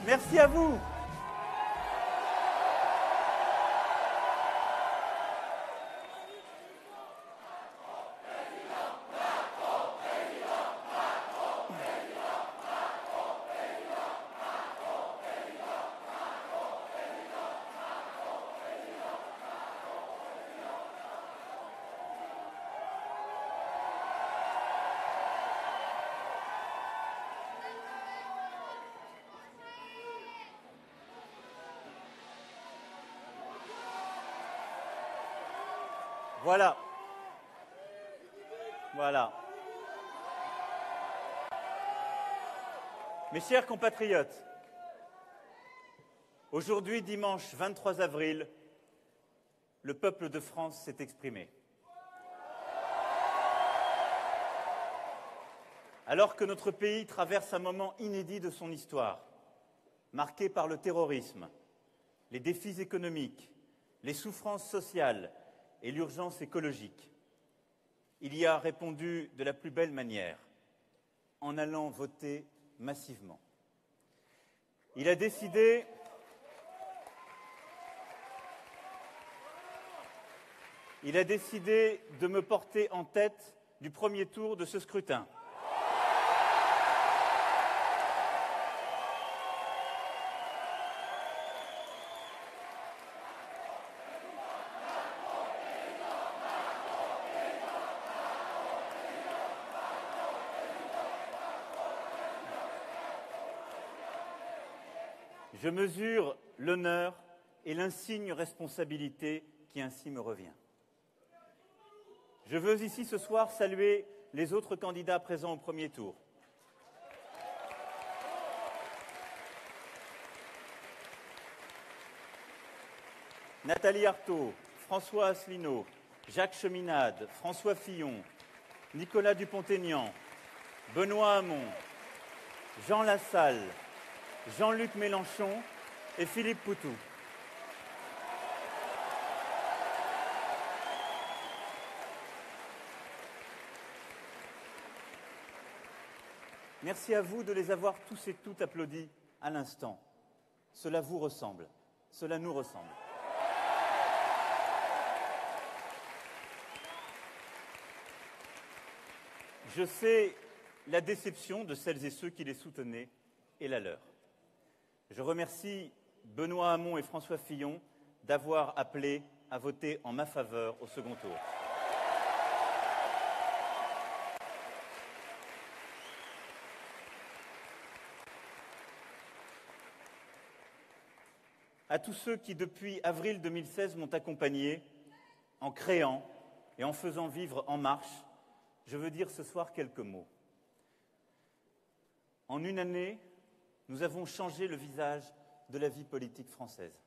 Merci à vous. Voilà. Voilà. Mes chers compatriotes, aujourd'hui, dimanche 23 avril, le peuple de France s'est exprimé. Alors que notre pays traverse un moment inédit de son histoire, marqué par le terrorisme, les défis économiques, les souffrances sociales et l'urgence écologique, il y a répondu de la plus belle manière, en allant voter massivement. Il a décidé de me porter en tête du premier tour de ce scrutin. Je mesure l'honneur et l'insigne responsabilité qui ainsi me revient. Je veux ici ce soir saluer les autres candidats présents au premier tour. Nathalie Arthaud, François Asselineau, Jacques Cheminade, François Fillon, Nicolas Dupont-Aignan, Benoît Hamon, Jean Lassalle, Jean-Luc Mélenchon et Philippe Poutou. Merci à vous de les avoir tous et toutes applaudis à l'instant. Cela vous ressemble, cela nous ressemble. Je sais la déception de celles et ceux qui les soutenaient et la leur. Je remercie Benoît Hamon et François Fillon d'avoir appelé à voter en ma faveur au second tour. À tous ceux qui, depuis avril 2016, m'ont accompagné en créant et en faisant vivre En Marche, je veux dire ce soir quelques mots. En une année, nous avons changé le visage de la vie politique française.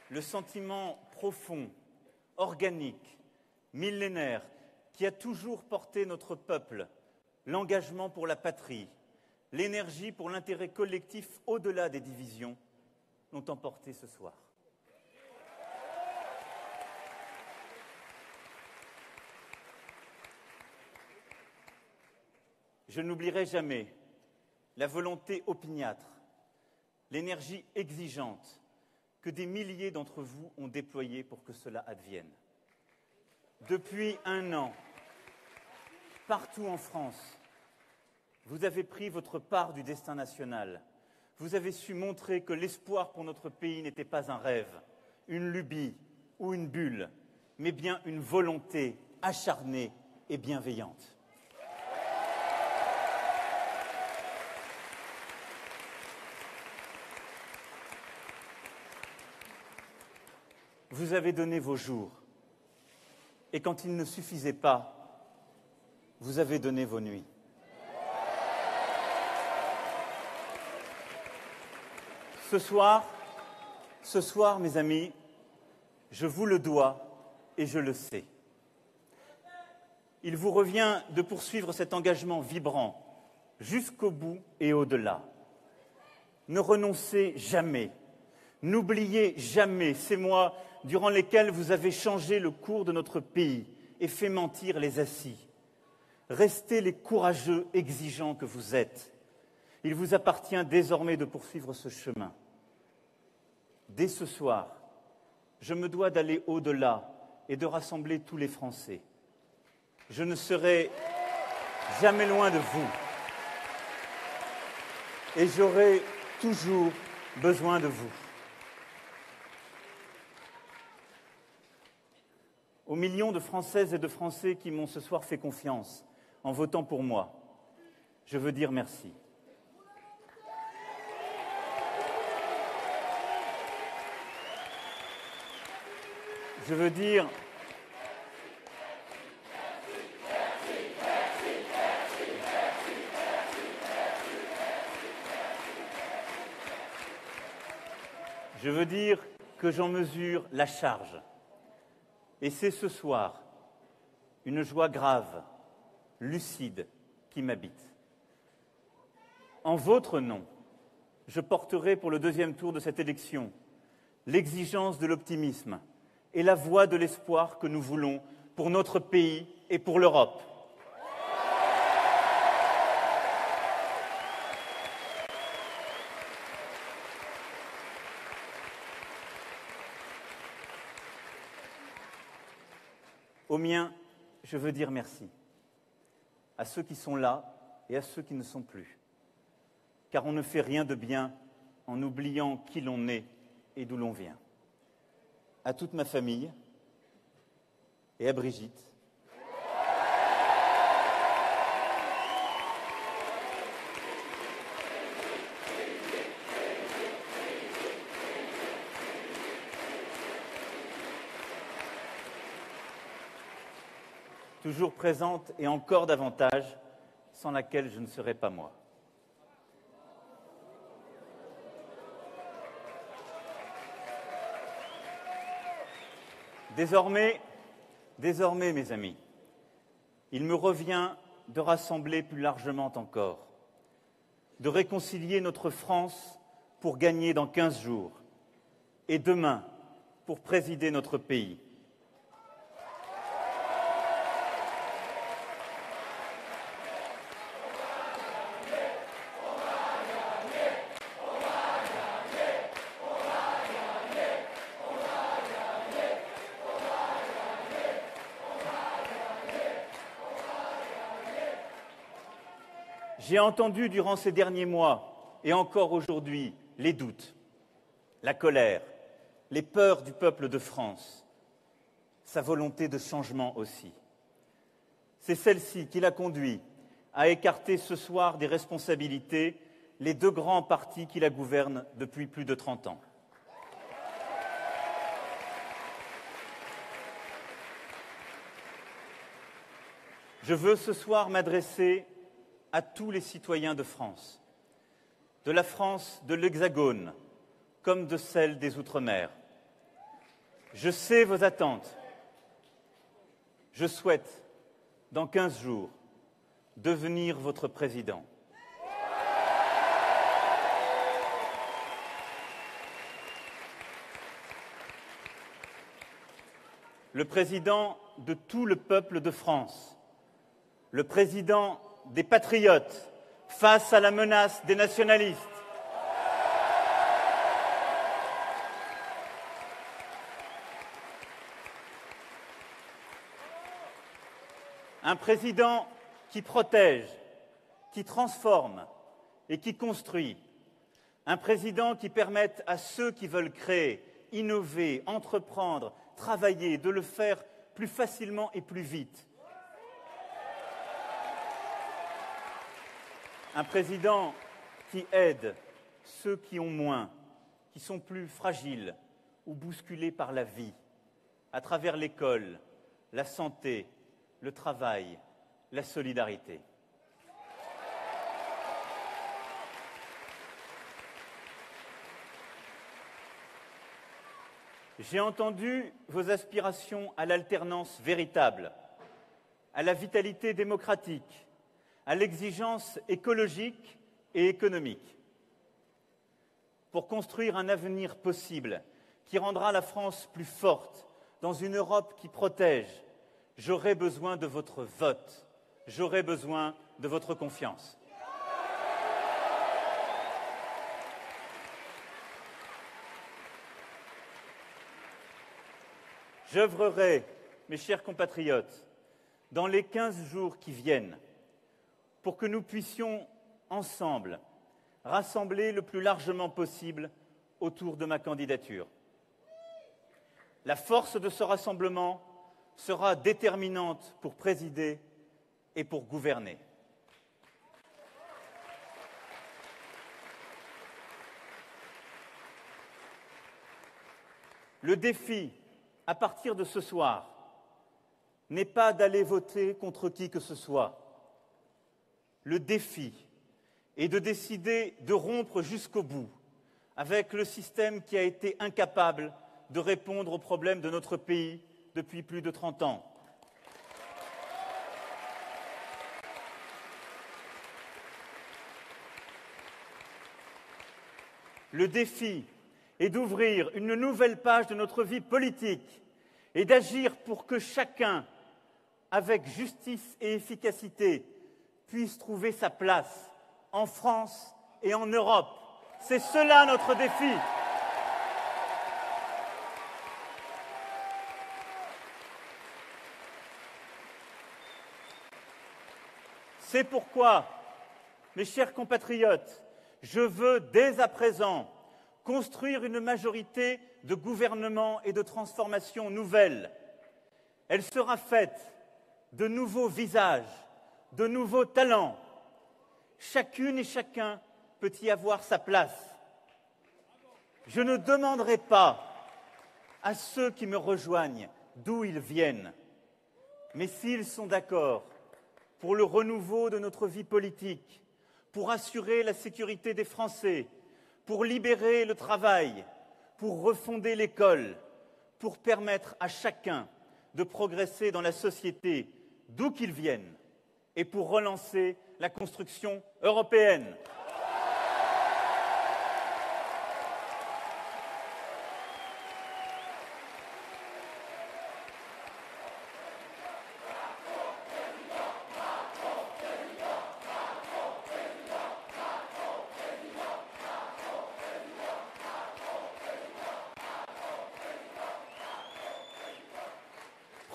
Le sentiment profond, organique, millénaire, qui a toujours porté notre peuple, l'engagement pour la patrie, l'énergie pour l'intérêt collectif au-delà des divisions, l'ont emporté ce soir. Je n'oublierai jamais la volonté opiniâtre, l'énergie exigeante que des milliers d'entre vous ont déployée pour que cela advienne. Depuis un an, partout en France, vous avez pris votre part du destin national. Vous avez su montrer que l'espoir pour notre pays n'était pas un rêve, une lubie ou une bulle, mais bien une volonté acharnée et bienveillante. Vous avez donné vos jours, et quand il ne suffisait pas, vous avez donné vos nuits. Ce soir, mes amis, je vous le dois et je le sais. Il vous revient de poursuivre cet engagement vibrant jusqu'au bout et au-delà. Ne renoncez jamais, n'oubliez jamais ces mois durant lesquels vous avez changé le cours de notre pays et fait mentir les assis. Restez les courageux exigeants que vous êtes. Il vous appartient désormais de poursuivre ce chemin. Dès ce soir, je me dois d'aller au-delà et de rassembler tous les Français. Je ne serai jamais loin de vous et j'aurai toujours besoin de vous. Aux millions de Françaises et de Français qui m'ont ce soir fait confiance en votant pour moi, je veux dire merci. Je veux dire que j'en mesure la charge. Et c'est ce soir une joie grave, lucide, qui m'habite. En votre nom, je porterai pour le deuxième tour de cette élection l'exigence de l'optimisme et la voie de l'espoir que nous voulons pour notre pays et pour l'Europe. Aux miens, je veux dire merci. À ceux qui sont là et à ceux qui ne sont plus. Car on ne fait rien de bien en oubliant qui l'on est et d'où l'on vient. À toute ma famille et à Brigitte. Toujours présente et encore davantage, sans laquelle je ne serais pas moi. Désormais, mes amis, il me revient de rassembler plus largement encore, de réconcilier notre France pour gagner dans 15 jours et demain pour présider notre pays. J'ai entendu durant ces derniers mois, et encore aujourd'hui, les doutes, la colère, les peurs du peuple de France, sa volonté de changement aussi. C'est celle-ci qui l'a conduit à écarter ce soir des responsabilités les deux grands partis qui la gouvernent depuis plus de 30 ans. Je veux ce soir m'adresser à tous les citoyens de France, de la France de l'Hexagone comme de celle des Outre-mer. Je sais vos attentes. Je souhaite, dans 15 jours, devenir votre président. Le président de tout le peuple de France, le président des patriotes face à la menace des nationalistes. Un président qui protège, qui transforme et qui construit. Un président qui permette à ceux qui veulent créer, innover, entreprendre, travailler, de le faire plus facilement et plus vite. Un président qui aide ceux qui ont moins, qui sont plus fragiles ou bousculés par la vie, à travers l'école, la santé, le travail, la solidarité. J'ai entendu vos aspirations à l'alternance véritable, à la vitalité démocratique, à l'exigence écologique et économique, pour construire un avenir possible qui rendra la France plus forte dans une Europe qui protège. J'aurai besoin de votre vote, j'aurai besoin de votre confiance. J'œuvrerai, mes chers compatriotes, dans les 15 jours qui viennent, pour que nous puissions ensemble rassembler le plus largement possible autour de ma candidature. La force de ce rassemblement sera déterminante pour présider et pour gouverner. Le défi, à partir de ce soir, n'est pas d'aller voter contre qui que ce soit. Le défi est de décider de rompre jusqu'au bout avec le système qui a été incapable de répondre aux problèmes de notre pays depuis plus de 30 ans. Le défi est d'ouvrir une nouvelle page de notre vie politique et d'agir pour que chacun, avec justice et efficacité, puisse trouver sa place en France et en Europe. C'est cela notre défi. C'est pourquoi, mes chers compatriotes, je veux dès à présent construire une majorité de gouvernement et de transformation nouvelle. Elle sera faite de nouveaux visages, de nouveaux talents. Chacune et chacun peut y avoir sa place. Je ne demanderai pas à ceux qui me rejoignent d'où ils viennent, mais s'ils sont d'accord pour le renouveau de notre vie politique, pour assurer la sécurité des Français, pour libérer le travail, pour refonder l'école, pour permettre à chacun de progresser dans la société d'où qu'il vienne et pour relancer la construction européenne.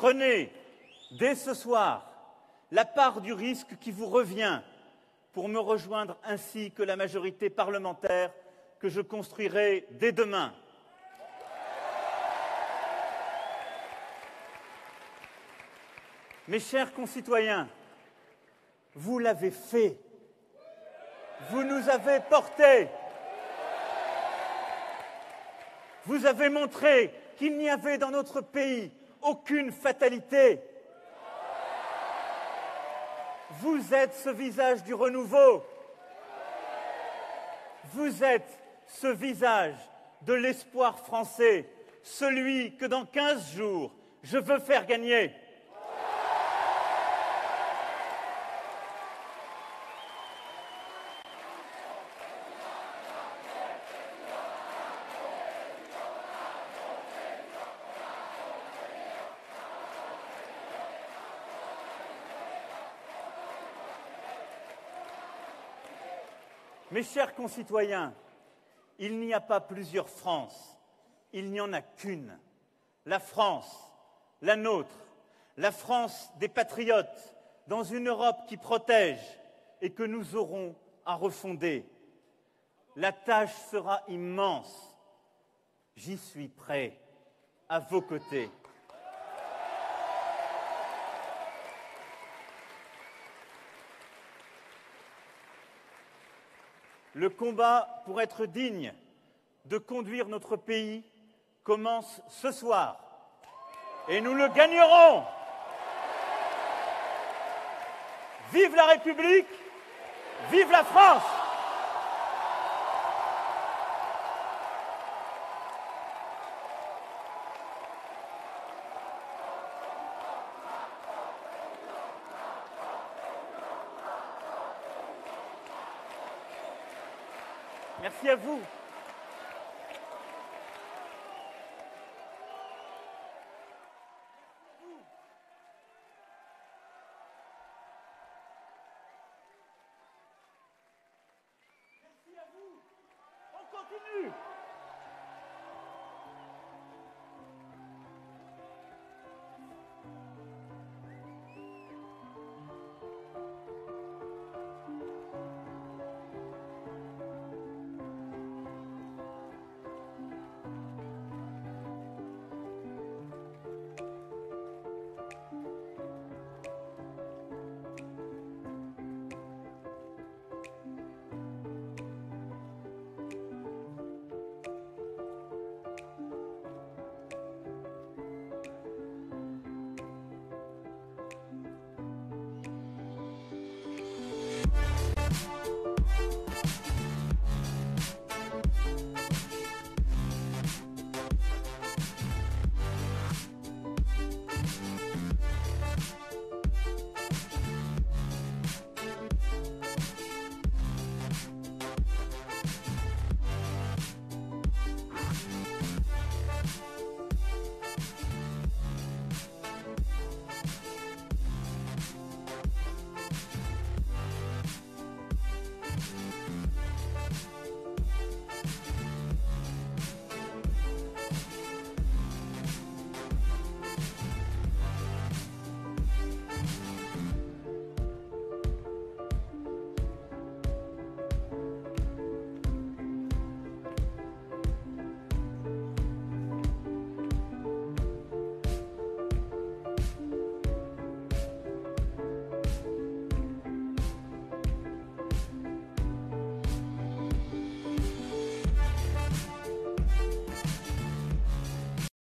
Prenez, dès ce soir, la part du risque qui vous revient pour me rejoindre ainsi que la majorité parlementaire que je construirai dès demain. Mes chers concitoyens, vous l'avez fait. Vous nous avez portés. Vous avez montré qu'il n'y avait dans notre pays aucune fatalité. Vous êtes ce visage du renouveau. Vous êtes ce visage de l'espoir français, celui que dans 15 jours, je veux faire gagner. Mes chers concitoyens, il n'y a pas plusieurs France, il n'y en a qu'une. La France, la nôtre, la France des patriotes, dans une Europe qui protège et que nous aurons à refonder. La tâche sera immense. J'y suis prêt, à vos côtés. Le combat pour être digne de conduire notre pays commence ce soir et nous le gagnerons. Vive la République, vive la France! Merci à vous. continue.